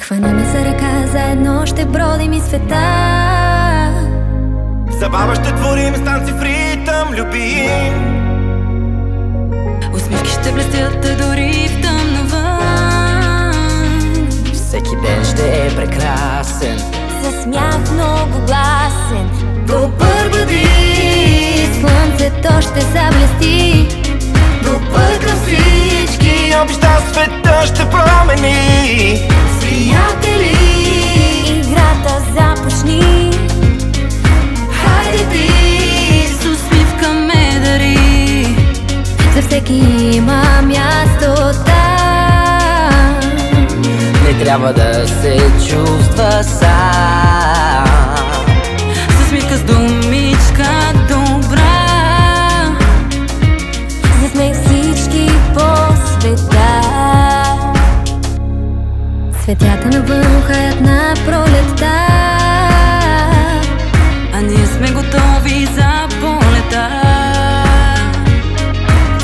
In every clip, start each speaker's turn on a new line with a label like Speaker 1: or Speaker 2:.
Speaker 1: Хвани ме за ръка, заедно ще бродим и света.
Speaker 2: Забава ще творим станци в ритъм, любим.
Speaker 1: Усмивки ще блестят дори в тъмно вън.
Speaker 3: Всеки ден ще е прекрасен,
Speaker 1: За смях много гласен. Добър бъди, слънцето ще заблести. Добър към всички,
Speaker 2: Обеща света ще промени.
Speaker 1: приятели, играта започни. Хайде ти, с усмивка ме дари. За всеки има място там.
Speaker 3: не трябва да се чувства сам.
Speaker 1: С усмивка, с думичка добра. За смех всички по света. Светята навън хаят на пролетта, а ние сме готови за полета.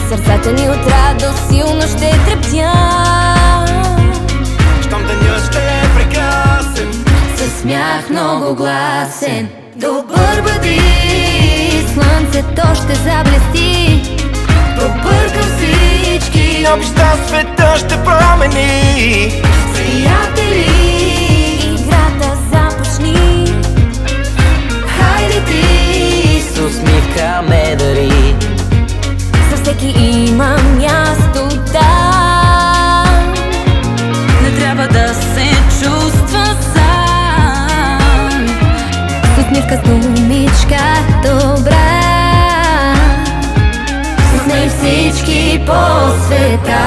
Speaker 1: Сърцата ни от радост силно ще трептят.
Speaker 2: Щом денят ще е прекрасен,
Speaker 1: Със смях много гласен. Добър бъди, слънцето ще заблести. Добър към всички,
Speaker 2: обеща света ще промени.
Speaker 1: приятели, играта започни. Хайде ти,
Speaker 3: С усмивка ме дари.
Speaker 1: за всеки има място там. Не трябва да се чувства сам. С усмивка, с думичка добра. С нея всички по света.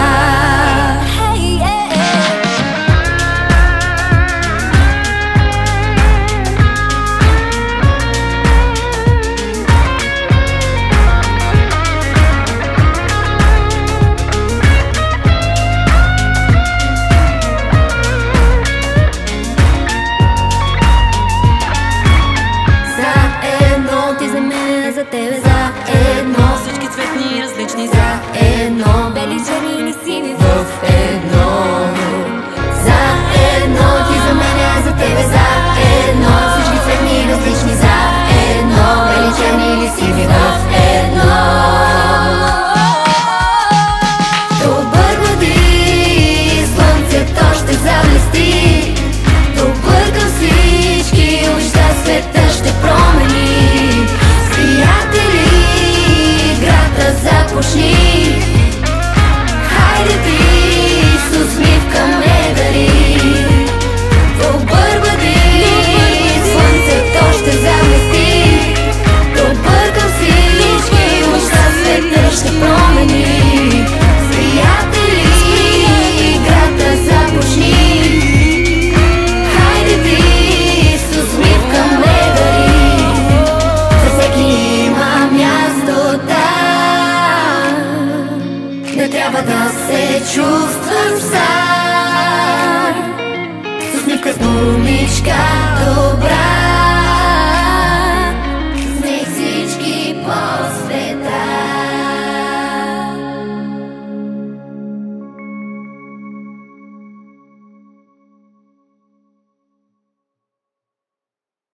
Speaker 1: За тебе заедно, всички цветни различни заедно, бели, черни или сини в едно. Заедно, ти за мен, аз за тебе заедно, всички цветни различни заедно, бели, черни или сини в едно. Добър бъди, слънцето ще заблести. Добър към всички, обеща света ще промени. Приятели, играта започни. Хайде ти, с усмивка ме дари. Добър бъди, слънцето ще заблести. Добър към всички, обеща света ще промени. Приятели, играта започни. Хайде ти, с усмивка ме дари. За всеки има място там. Не трябва да се чувствам сам. С усмивка, с думичка добра.